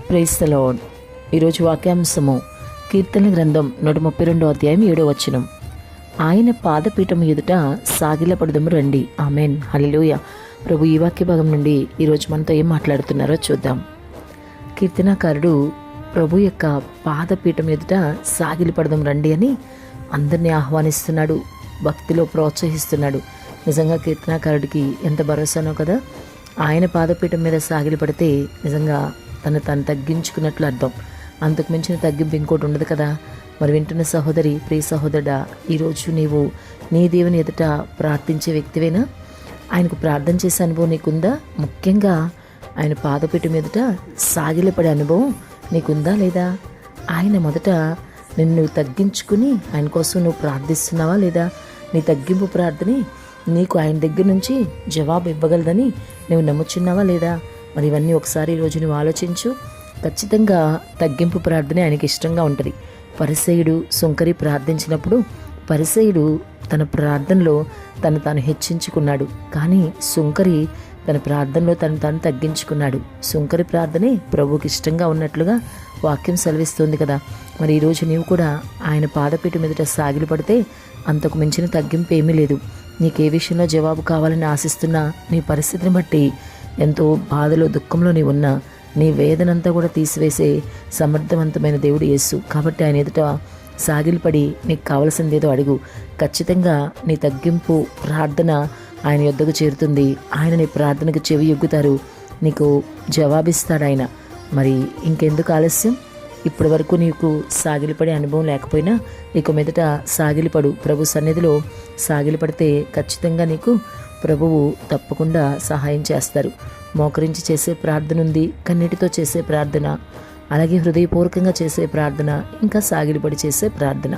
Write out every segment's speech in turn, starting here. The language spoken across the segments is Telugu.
Praise the lord. ఈరోజు వాక్యాంశము కీర్తన గ్రంథం 132 అధ్యాయం 7వ వచనం. ఆయన పాదపీఠం ఎదుట సాగిలపడదము రండి. ఆమెన్, హల్లెలూయా. ప్రభు ఈ వాక్య భాగం నుండి ఈరోజు మనతో ఏం మాట్లాడుతున్నారో చూద్దాం. కీర్తనాకారుడు ప్రభు యొక్క పాదపీఠం ఎదుట సాగిలపడదాం రండి అని అందరినీ ఆహ్వానిస్తున్నాడు, భక్తిలో ప్రోత్సహిస్తున్నాడు. నిజంగా కీర్తనాకారుడికి ఎంత భరోసానో కదా. ఆయన పాదపీఠం మీద సాగిలపడితే నిజంగా తను తగ్గించుకున్నట్లు అర్థం. అంతకు మించిన తగ్గింపు ఇంకోటి ఉండదు కదా. మరి వింటున్న సహోదరి, ప్రియ సహోదరుడా, ఈరోజు నీవు నీ దేవుని ఎదుట ప్రార్థించే వ్యక్తివేనా? ఆయనకు ప్రార్థన చేసే అనుభవం నీకుందా? ముఖ్యంగా ఆయన పాదపీఠం ఎదుట సాగిలపడే అనుభవం నీకుందా లేదా? ఆయన మొదట నిన్ను తగ్గించుకుని ఆయన కోసం నువ్వు ప్రార్థిస్తున్నావా లేదా? నీ తగ్గింపు ప్రార్థనే నీకు ఆయన దగ్గర నుంచి జవాబు ఇవ్వగలదని నువ్వు నమ్ముచున్నావా లేదా? మరి ఇవన్నీ ఒకసారి ఈరోజు నువ్వు ఆలోచించు. ఖచ్చితంగా తగ్గింపు ప్రార్థనే ఆయనకి ఇష్టంగా ఉంటుంది. పరిసయ్యుడు సుంకరి ప్రార్థించినప్పుడు పరిసయ్యుడు తన ప్రార్థనలో తాను హెచ్చించుకున్నాడు, కానీ సుంకరి తన ప్రార్థనలో తాను తగ్గించుకున్నాడు. సుంకరి ప్రార్థనే ప్రభువుకి ఇష్టంగా ఉన్నట్లుగా వాక్యం సెలవిస్తుంది కదా. మరి ఈరోజు నీవు కూడా ఆయన పాదపీఠం ఎదుట సాగిలపడితే అంతకు మించిన తగ్గింపు ఏమీ లేదు. నీకు ఏ విషయంలో జవాబు కావాలని ఆశిస్తున్నా, నీ పరిస్థితిని బట్టి ఎంతో బాధలో దుఃఖంలో నీ ఉన్నా, నీ వేదనంతా కూడా తీసివేసే సమర్థవంతమైన దేవుడు యేసు. కాబట్టి ఆయన ఎదుట సాగిలపడి నీకు కావలసింది ఏదో అడుగు. ఖచ్చితంగా నీ తగ్గింపు ప్రార్థన ఆయన యొద్దకు చేరుతుంది. ఆయన నీ ప్రార్థనకు చెవి యొగ్గుతారు, నీకు జవాబిస్తాడు ఆయన. మరి ఇంకెందుకు ఆలస్యం? ఇప్పటి వరకు నీకు సాగిలపడే అనుభవం లేకపోయినా నీకు మీదట సాగిలపడు. ప్రభు సన్నిధిలో సాగిలపడితే ఖచ్చితంగా నీకు ప్రభువు తప్పకుండా సహాయం చేస్తారు. మోకరించి చేసే ప్రార్థన ఉంది, కన్నీటితో చేసే ప్రార్థన, అలాగే హృదయపూర్వకంగా చేసే ప్రార్థన, ఇంకా సాగిలపడి చేసే ప్రార్థన.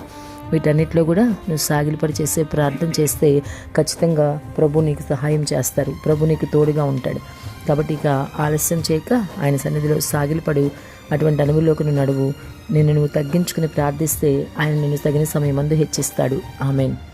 వీటన్నిటిలో కూడా నువ్వు సాగిలపడి చేసే ప్రార్థన చేస్తే ఖచ్చితంగా ప్రభు నీకు సహాయం చేస్తారు, ప్రభు నీకు తోడుగా ఉంటాడు. కాబట్టి ఇక ఆలస్యం చేయక ఆయన సన్నిధిలో సాగిలపడు. అటువంటి అనుభవంలోకి నువ్వు నడువు. నిన్ను నువ్వు తగ్గించుకుని ప్రార్థిస్తే ఆయన నిన్ను తగిన సమయమందు హెచ్చిస్తాడు. ఆమెన్.